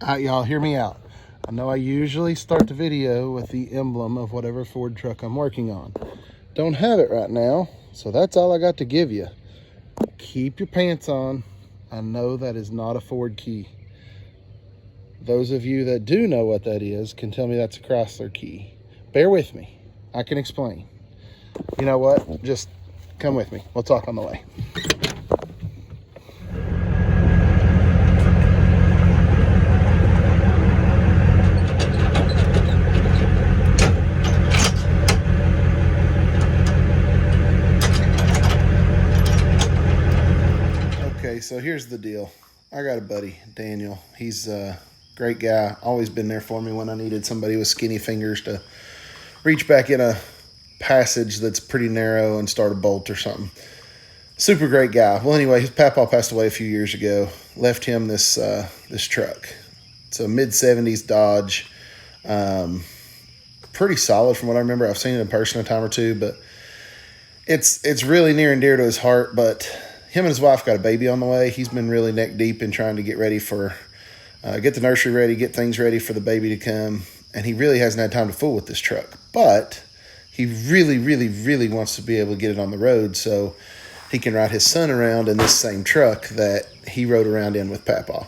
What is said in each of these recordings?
Y'all hear me out. I know I usually start the video with the emblem of whatever Ford truck I'm working on. Don't have it right now, so that's all I got to give you. Keep your pants on. I know that is not a Ford key. Those of you that do know what that is can tell me that's a Chrysler key. Bear with me. I can explain. You know what? Just come with me. We'll talk on the way. Okay, so here's the deal. I got a buddy, Daniel. He's a great guy. Always been there for me when I needed somebody with skinny fingers to reach back in a passage that's pretty narrow and start a bolt or something. Super great guy. Well, anyway, his papaw passed away a few years ago. Left him this truck. It's a mid-70s Dodge. Pretty solid from what I remember. I've seen it in person a time or two, but it's really near and dear to his heart. But him and his wife got a baby on the way. He's been really neck deep in trying to get ready for, get the nursery ready, get things ready for the baby to come. And he really hasn't had time to fool with this truck. But he really, really, really wants to be able to get it on the road so he can ride his son around in this same truck that he rode around in with Papaw.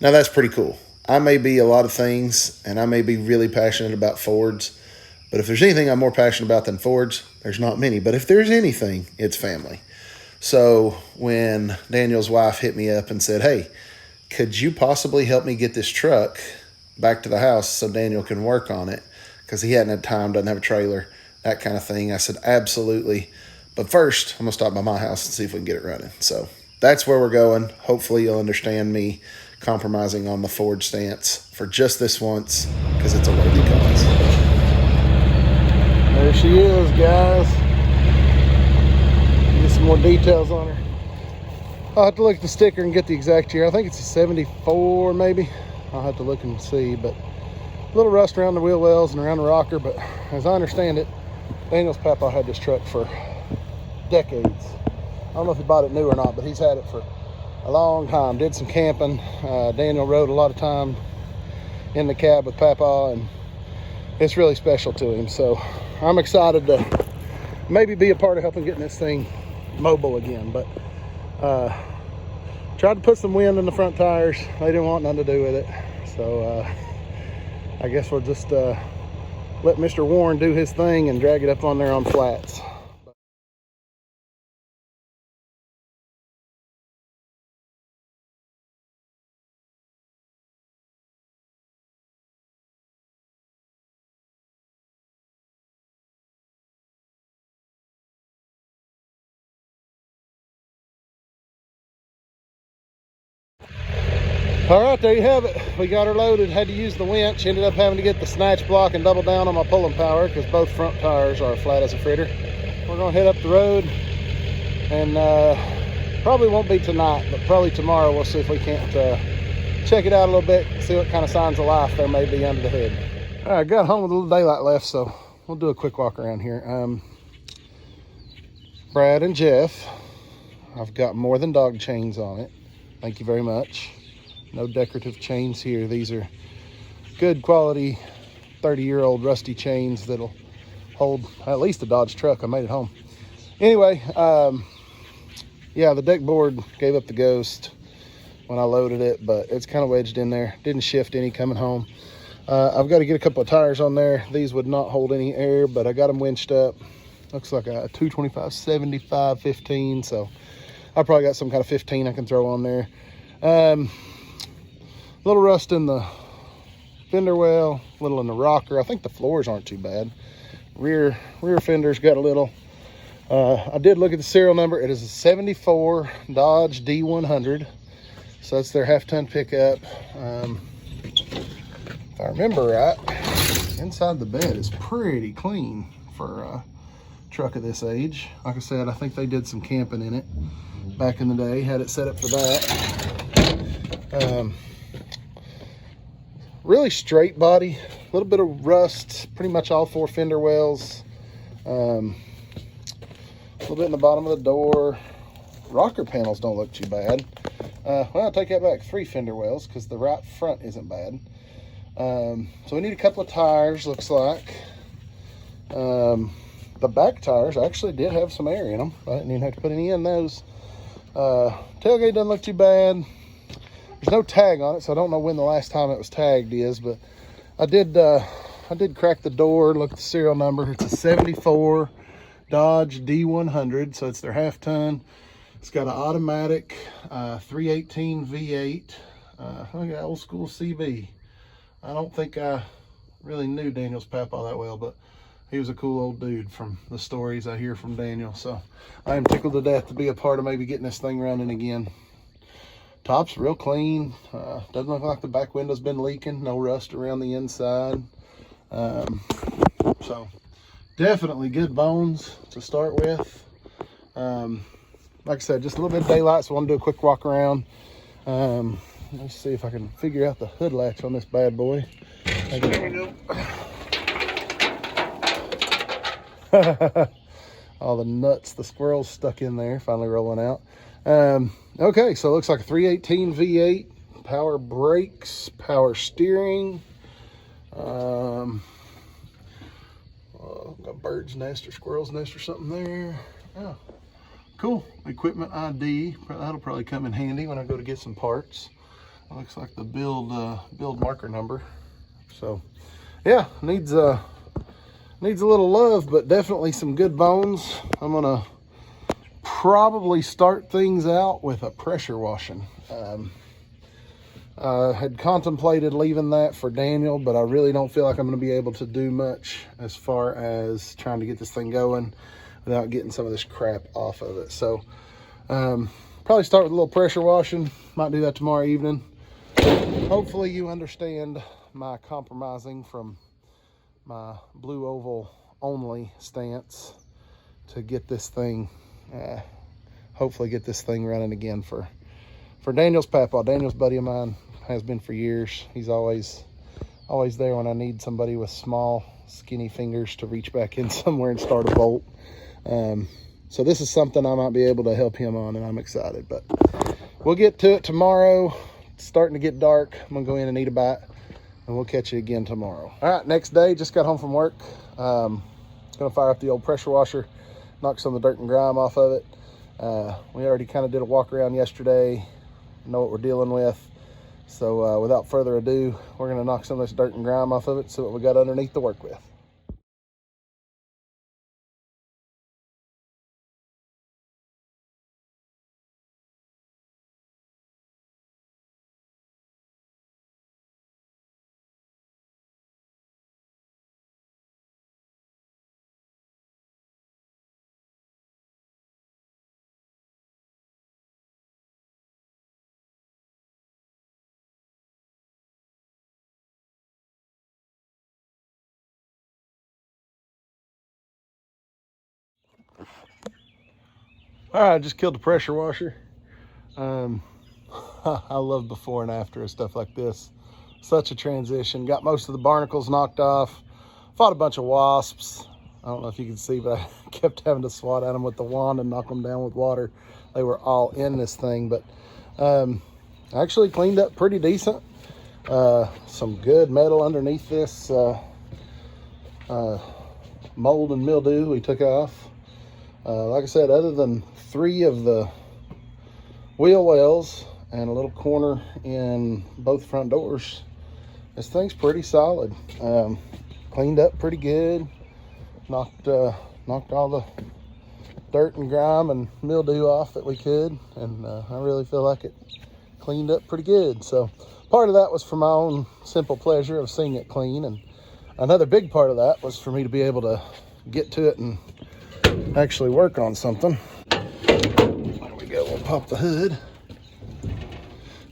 Now, that's pretty cool. I may be a lot of things, and I may be really passionate about Fords. But if there's anything I'm more passionate about than Fords, there's not many. But if there's anything, it's family. So when Daniel's wife hit me up and said, hey, could you possibly help me get this truck back to the house so Daniel can work on it? Because he hadn't had time, doesn't have a trailer, that kind of thing. I said, absolutely. But first, I'm going to stop by my house and see if we can get it running. So that's where we're going. Hopefully you'll understand me compromising on the Ford stance for just this once because it's a worthy cause. There she is, guys. Some more details on her. I'll have to look at the sticker and get the exact year. I think it's a 74 maybe. I'll have to look and see, but a little rust around the wheel wells and around the rocker. But as I understand it, Daniel's papa had this truck for decades. I don't know if he bought it new or not, but he's had it for a long time. Did some camping. Daniel rode a lot of time in the cab with papa, and it's really special to him. So I'm excited to maybe be a part of helping getting this thing mobile again. But tried to put some wind in the front tires. They didn't want nothing to do with it. So I guess we'll just let Mr. Warren do his thing and drag it up on there on flats. All right, there you have it. We got her loaded, had to use the winch, ended up having to get the snatch block and double down on my pulling power because both front tires are flat as a fritter. We're gonna head up the road, and probably won't be tonight, but probably tomorrow we'll see if we can't check it out a little bit, see what kind of signs of life there may be under the hood. All right, got home with a little daylight left, so we'll do a quick walk around here. Brad and Jeff, I've got more than dog chains on it. Thank you very much. No decorative chains here. These are good quality 30-year-old rusty chains that'll hold at least a Dodge truck. I made it home. Anyway, yeah, the deck board gave up the ghost when I loaded it, but it's kind of wedged in there. Didn't shift any coming home. I've got to get a couple of tires on there. These would not hold any air, but I got them winched up. Looks like a 225 75 15, so I probably got some kind of 15 I can throw on there. A little rust in the fender well, a little in the rocker. I think the floors aren't too bad. Rear fender's got a little. I did look at the serial number. It is a 74 Dodge D100. So that's their half-ton pickup. If I remember right, inside the bed is pretty clean for a truck of this age. Like I said, I think they did some camping in it back in the day. Had it set up for that. Really straight body, a little bit of rust, pretty much all four fender wells. A little bit in the bottom of the door. Rocker panels don't look too bad. Well, I take that back, 3 fender wells, because the right front isn't bad. So we need a couple of tires, looks like. The back tires actually did have some air in them. I didn't even have to put any in those. Tailgate doesn't look too bad. There's no tag on it, so I don't know when the last time it was tagged is, but I did crack the door, look at the serial number. It's a 74 Dodge D100, so it's their half-ton. It's got an automatic 318 V8. I got old school CB. I don't think I really knew Daniel's papa that well, but he was a cool old dude from the stories I hear from Daniel. So I am tickled to death to be a part of maybe getting this thing running again. Top's real clean. Doesn't look like the back window's been leaking. No rust around the inside. So definitely good bones to start with. Like I said, just a little bit of daylight, so I want to do a quick walk around. Let's see if I can figure out the hood latch on this bad boy. There we go. All the nuts, the squirrels stuck in there, finally rolling out. Okay, so it looks like a 318 V8, power brakes, power steering. Got a bird's nest or squirrel's nest or something there. Oh, cool. Equipment ID. That'll probably come in handy when I go to get some parts. It looks like the build marker number. So, yeah, needs a little love, but definitely some good bones. I'm gonna probably start things out with a pressure washing. I had contemplated leaving that for Daniel, but I really don't feel like I'm going to be able to do much as far as trying to get this thing going without getting some of this crap off of it. So probably start with a little pressure washing. Might do that tomorrow evening. Hopefully you understand my compromising from my blue oval only stance to get this thing, hopefully get this thing running again for Daniel's papa. Daniel's buddy of mine, has been for years. He's always there when I need somebody with small, skinny fingers to reach back in somewhere and start a bolt. So this is something I might be able to help him on, and I'm excited. But we'll get to it tomorrow. It's starting to get dark. I'm gonna go in and eat a bite, and we'll catch you again tomorrow. All right, next day, just got home from work. Gonna fire up the old pressure washer, knock some of the dirt and grime off of it. We already kind of did a walk around yesterday, know what we're dealing with. So without further ado, we're gonna knock some of this dirt and grime off of it, see what we got underneath to work with. All right, I just killed the pressure washer. I love before and after of stuff like this. Such a transition. Got most of the barnacles knocked off. Fought a bunch of wasps. I don't know if you can see, but I kept having to swat at them with the wand and knock them down with water. They were all in this thing, but actually cleaned up pretty decent. Some good metal underneath this mold and mildew we took off. Like I said, other than 3 of the wheel wells and a little corner in both front doors, this thing's pretty solid. Cleaned up pretty good. Knocked all the dirt and grime and mildew off that we could, and I really feel like it cleaned up pretty good. So part of that was for my own simple pleasure of seeing it clean, and another big part of that was for me to be able to get to it and actually work on something. There we go. We'll pop the hood.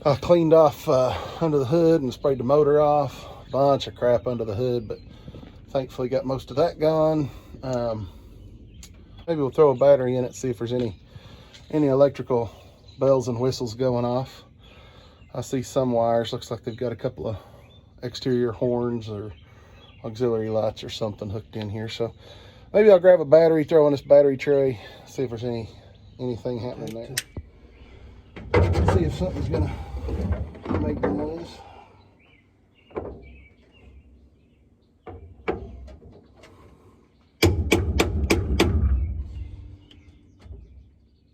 I cleaned off under the hood and sprayed the motor off. Bunch of crap under the hood, but thankfully got most of that gone. Maybe we'll throw a battery in it, see if there's any electrical bells and whistles going off. I see some wires. Looks like they've got a couple of exterior horns or auxiliary lights or something hooked in here. So maybe I'll grab a battery, throw in this battery tray, see if there's anything happening there. Let's see if something's gonna make noise.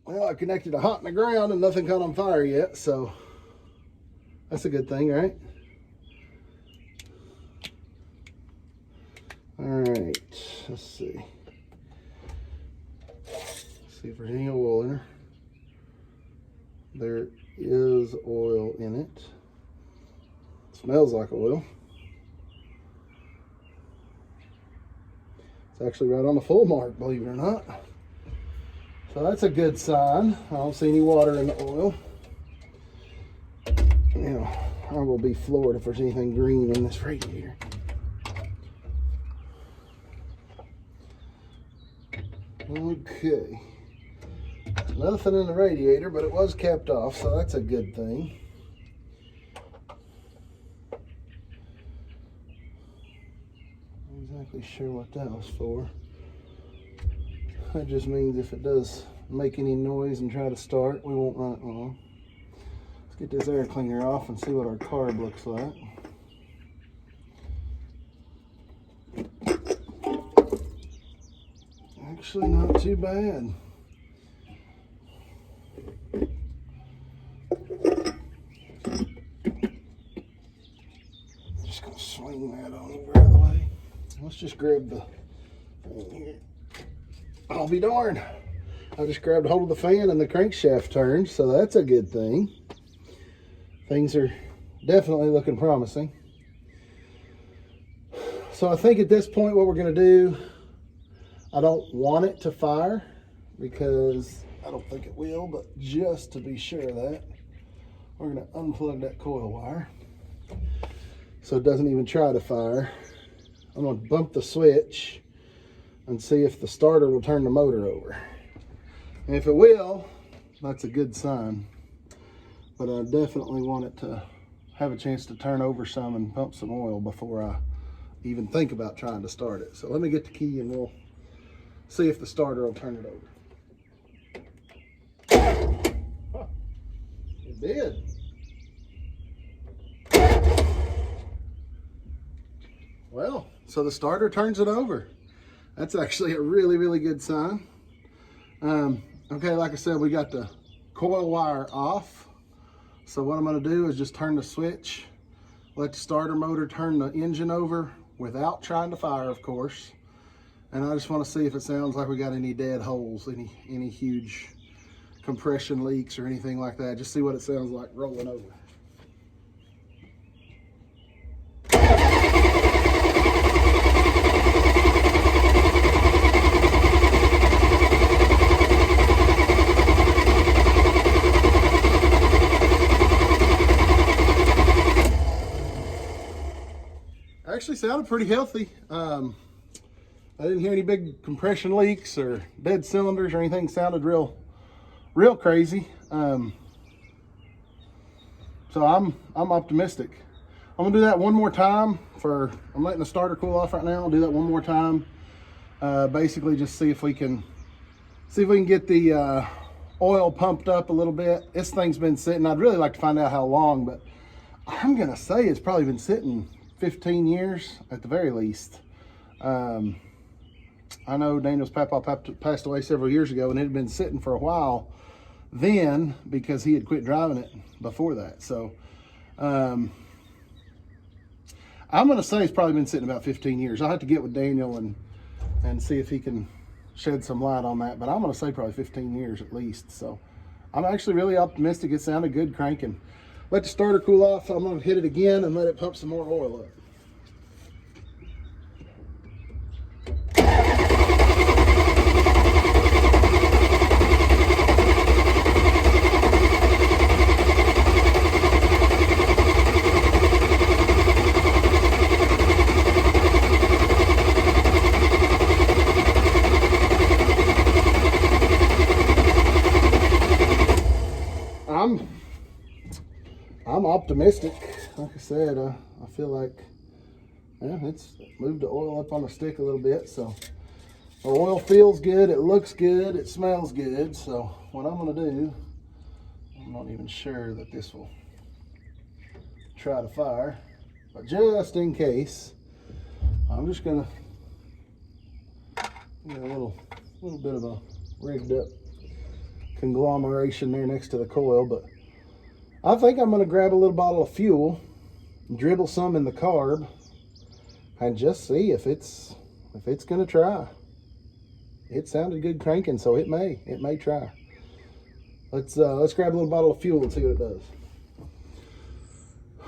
Well, I connected a hot in the ground and nothing caught on fire yet, so that's a good thing, right? All right, let's see. See if there's any oil in her. There is oil in it. Smells like oil. It's actually right on the full mark, believe it or not. So that's a good sign. I don't see any water in the oil. You know, I will be floored if there's anything green in this radiator. Okay. Nothing in the radiator, but it was capped off, so that's a good thing. Not exactly sure what that was for. That just means if it does make any noise and try to start, we won't run it long. Let's get this air cleaner off and see what our carb looks like. Actually, not too bad. Just gonna swing that on over out of the way. Let's just grab the thing here. I'll be darned. I just grabbed hold of the fan and the crankshaft turned, so that's a good thing. Things are definitely looking promising. So I think at this point what we're going to do, I don't want it to fire because I don't think it will, but just to be sure of that, we're going to unplug that coil wire so it doesn't even try to fire. I'm going to bump the switch and see if the starter will turn the motor over. And if it will, that's a good sign. But I definitely want it to have a chance to turn over some and pump some oil before I even think about trying to start it. So let me get the key and we'll see if the starter will turn it over. Huh. It did. Well, so the starter turns it over. That's actually a really, really good sign. Okay, like I said, we got the coil wire off. So what I'm gonna do is just turn the switch, let the starter motor turn the engine over without trying to fire, of course. And I just wanna see if it sounds like we got any dead holes, any huge compression leaks or anything like that. Just see what it sounds like rolling over. Actually sounded pretty healthy. I didn't hear any big compression leaks or dead cylinders or anything. Sounded real crazy. So I'm optimistic. I'm gonna do that one more time. I'm letting the starter cool off right now. I'll do that one more time. Basically just see if we can get the oil pumped up a little bit. This thing's been sitting. I'd really like to find out how long, but I'm gonna say it's probably been sitting 15 years at the very least. I know Daniel's papaw passed away several years ago, and it had been sitting for a while then because he had quit driving it before that. So I'm going to say it's probably been sitting about 15 years. I'll have to get with Daniel and see if he can shed some light on that, but I'm going to say probably 15 years at least. So I'm actually really optimistic. It sounded good cranking. Let the starter cool off. I'm going to hit it again and let it pump some more oil up. I'm optimistic. Like I said, I feel like it's moved the oil up on the stick a little bit. So the oil feels good, it looks good, it smells good. So what I'm gonna do, I'm I'm not even sure that this will try to fire, but just in case, I'm just gonna get a little bit of a rigged up conglomeration there next to the coil. But I think I'm gonna grab a little bottle of fuel, dribble some in the carb, and just see if it's gonna try. It sounded good cranking, so it may try. Let's grab a little bottle of fuel and see what it does.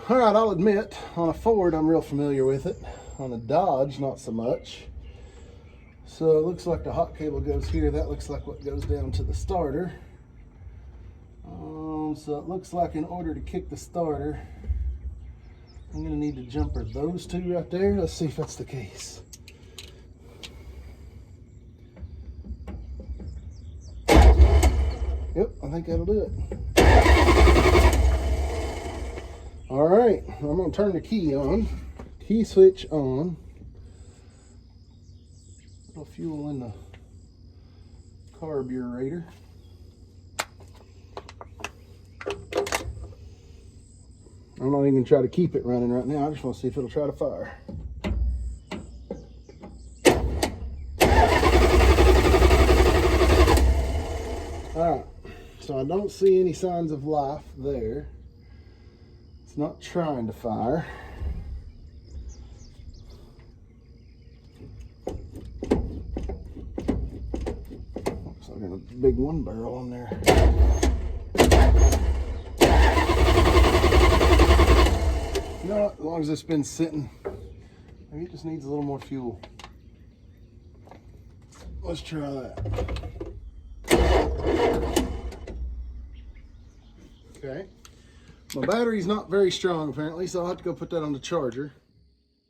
All right, I'll admit, on a Ford, I'm real familiar with it. On a Dodge, not so much. So it looks like the hot cable goes here. That looks like what goes down to the starter. So it looks like in order to kick the starter, I'm gonna need to jumper those two right there. Let's see if that's the case. Yep, I think that'll do it. All right, I'm gonna turn the key on. Key switch on. A little fuel in the carburetor. I'm not even gonna try to keep it running right now. I just want to see if it'll try to fire. All right, so I don't see any signs of life there. It's not trying to fire. Looks like a big one barrel on there. You know what, as long as it's been sitting, maybe it just needs a little more fuel. Let's try that. Okay, my battery's not very strong apparently, so I'll have to go put that on the charger.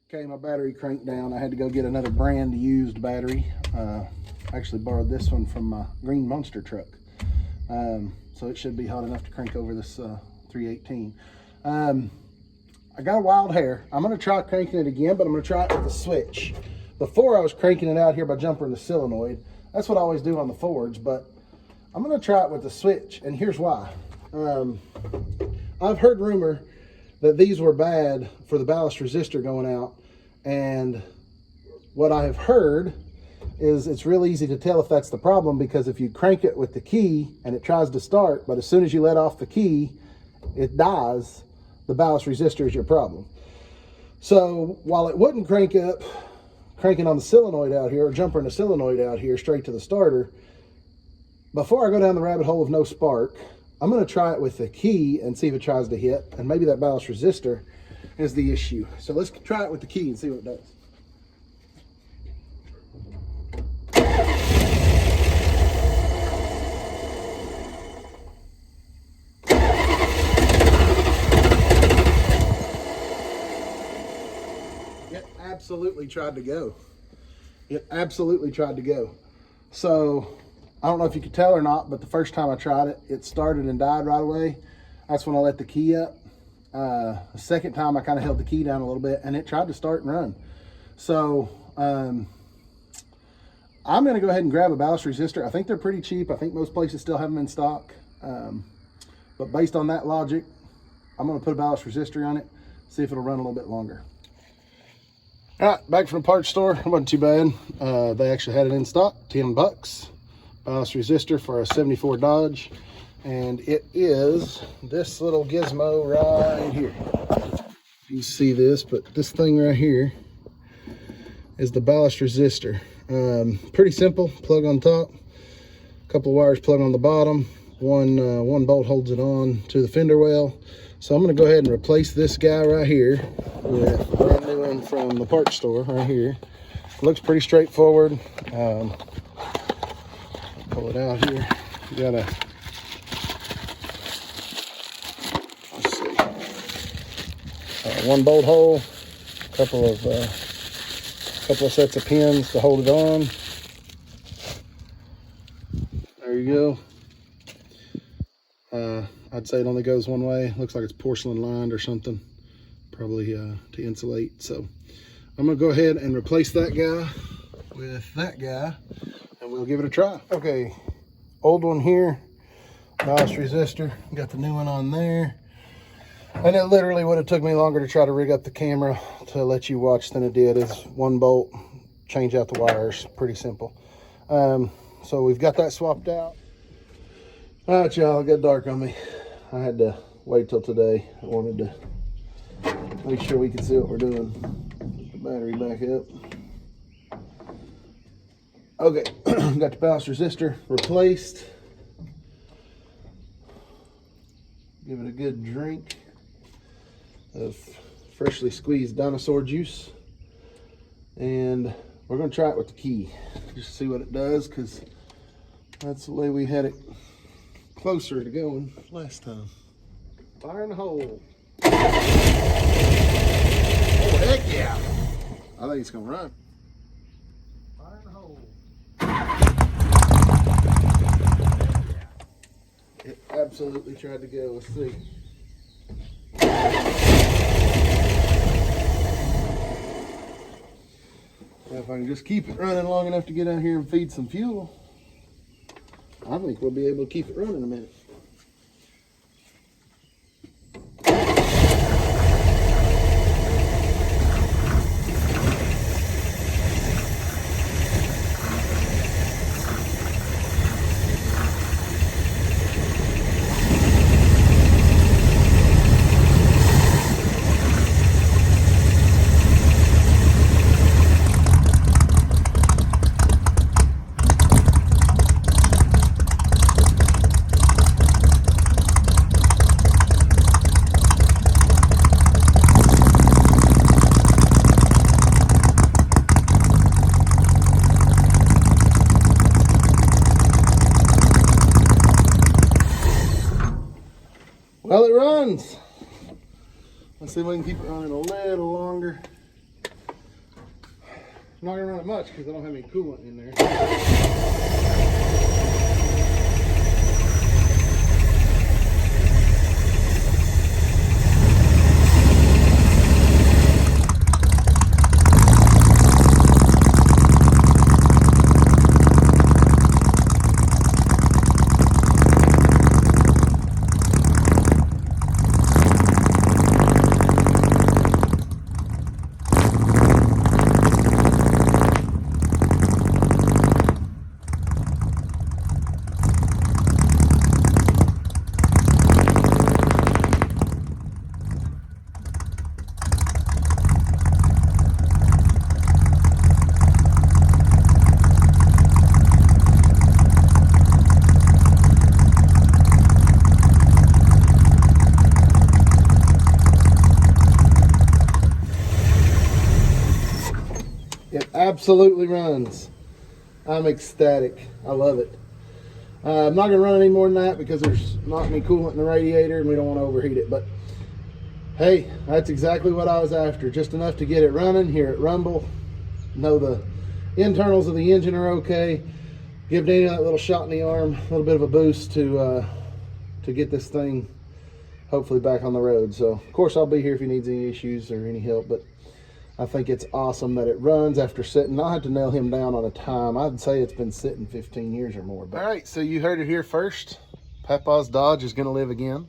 Okay, my battery cranked down. I had to go get another brand used battery. I actually borrowed this one from my green Monster truck. So it should be hot enough to crank over this 318. I got a wild hair. I'm gonna try cranking it again, but I'm gonna try it with a switch. Before I was cranking it out here by jumping the solenoid. That's what I always do on the Fords, but I'm gonna try it with the switch, and here's why. I've heard rumor that these were bad for the ballast resistor going out, and what I have heard is it's real easy to tell if that's the problem, because if you crank it with the key and it tries to start, but as soon as you let off the key, it dies, the ballast resistor is your problem. So while it wouldn't crank up, cranking on the solenoid out here, or jumping the solenoid out here straight to the starter, before I go down the rabbit hole of no spark, I'm going to try it with the key and see if it tries to hit, and maybe that ballast resistor is the issue. So let's try it with the key and see what it does. It absolutely tried to go. It absolutely tried to go. So I don't know if you could tell or not, but the first time I tried it, it started and died right away. That's when I let the key up. The second time I kind of held the key down a little bit and it tried to start and run. So I'm gonna go ahead and grab a ballast resistor. I think they're pretty cheap. I think most places still have them in stock. But based on that logic, I'm gonna put a ballast resistor on it, see if it'll run a little bit longer. All right, back from the parts store. It wasn't too bad. They actually had it in stock, $10. Ballast resistor for a 74 Dodge, and it is this little gizmo right here. You can see this, but this thing right here is the ballast resistor. Pretty simple. Plug on top, a couple of wires plug on the bottom, one bolt holds it on to the fender well. So I'm going to go ahead and replace this guy right here with a brand new one from the parts store right here. Looks pretty straightforward. Pull it out here. You gotta, let's see, one bolt hole, a couple of sets of pins to hold it on. There you go. I'd say it only goes one way. Looks like it's porcelain lined or something, probably to insulate. So I'm gonna go ahead and replace that guy with that guy, and we'll give it a try. Okay, old one here. Ballast resistor, got the new one on there. And it literally would have took me longer to try to rig up the camera to let you watch than it did. It's one bolt, change out the wires, pretty simple. So we've got that swapped out. All right, y'all, it got dark on me. I had to wait till today. I wanted to make sure we could see what we're doing. Put the battery back up. Okay, got the ballast resistor replaced. Give it a good drink of freshly squeezed dinosaur juice. And we're gonna try it with the key. Just see what it does, because that's the way we had it closer to going last time. Fire in the hole. Oh, heck yeah. I think it's gonna run. Fire in the hole. It absolutely tried to go. Let's see. If I can just keep it running long enough to get out here and feed some fuel, I think we'll be able to keep it running a minute. Well, it runs. Let's see if we can keep it running a little longer. I'm not gonna run it much because I don't have any coolant in there. It absolutely runs. I'm ecstatic. I love it. I'm not going to run any more than that because there's not any coolant in the radiator and we don't want to overheat it. But hey, that's exactly what I was after. Just enough to get it running, hear it rumble, know the internals of the engine are okay. Give Daniel that little shot in the arm, a little bit of a boost to get this thing hopefully back on the road. So of course I'll be here if he needs any issues or any help, but I think it's awesome that it runs after sitting. I'll have to nail him down on a time. I'd say it's been sitting 15 years or more. But all right, so you heard it here first. Papaw's Dodge is gonna live again.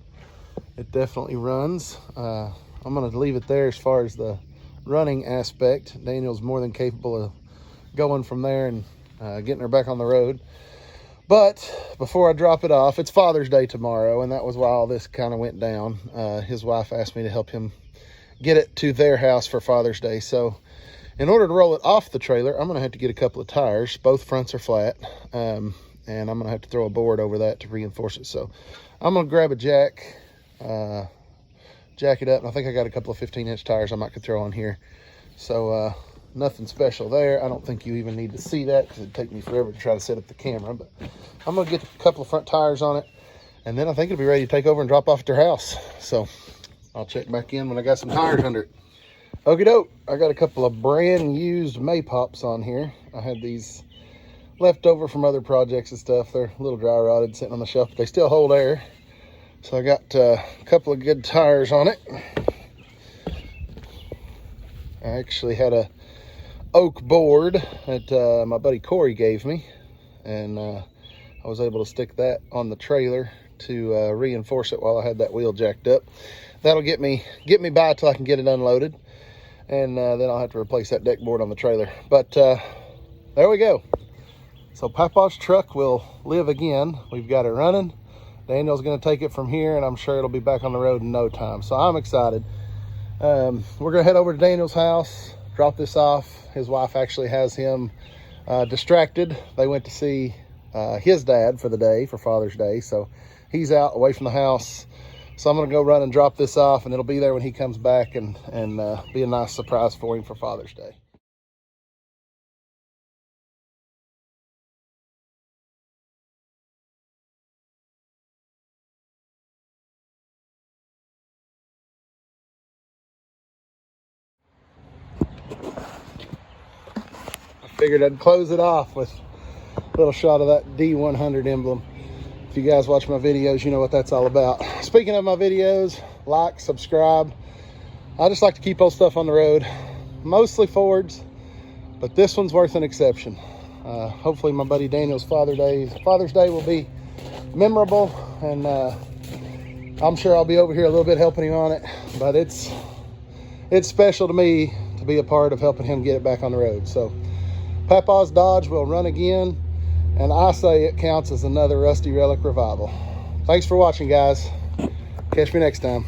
It definitely runs. I'm gonna leave it there as far as the running aspect. Daniel's more than capable of going from there and getting her back on the road. But before I drop it off, it's Father's Day tomorrow, and that was why all this kind of went down. His wife asked me to help him get it to their house for Father's Day. So in order to roll it off the trailer, I'm gonna have to get a couple of tires. Both fronts are flat, and I'm gonna have to throw a board over that to reinforce it. So I'm gonna grab a jack, jack it up, and I think I got a couple of 15-inch tires I might could throw on here. So nothing special there. I don't think you even need to see that because it'd take me forever to try to set up the camera, but I'm gonna get a couple of front tires on it, and then I think it'll be ready to take over and drop off at their house. So I'll check back in when I got some tires under it. Okie doke, I got a couple of brand used Maypops on here. I had these left over from other projects and stuff. They're a little dry rotted sitting on the shelf, but they still hold air. So I got a couple of good tires on it. I actually had a oak board that my buddy Corey gave me, and I was able to stick that on the trailer to reinforce it while I had that wheel jacked up. That'll get me by till I can get it unloaded, and then I'll have to replace that deck board on the trailer. But there we go. So Papaw's truck will live again. We've got it running. Daniel's going to take it from here, and I'm sure it'll be back on the road in no time. So I'm excited. We're going to head over to Daniel's house, drop this off. His wife actually has him distracted. They went to see his dad for the day, for Father's Day. So he's out away from the house. So I'm going to go run and drop this off, and it'll be there when he comes back, and be a nice surprise for him for Father's Day. Figured I'd close it off with a little shot of that D100 emblem. If you guys watch my videos, you know what that's all about. Speaking of my videos, like, subscribe. I just like to keep old stuff on the road, mostly Fords, but this one's worth an exception. Hopefully my buddy Daniel's Father's Day will be memorable, and I'm sure I'll be over here a little bit helping him on it, but it's special to me to be a part of helping him get it back on the road. So Papaw's Dodge will run again, and I say it counts as another Rusty Relic revival. Thanks for watching, guys. Catch me next time.